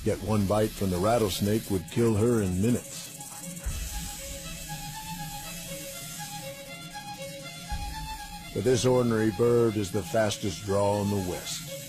Yet one bite from the rattlesnake would kill her in minutes. But this ordinary bird is the fastest draw in the West.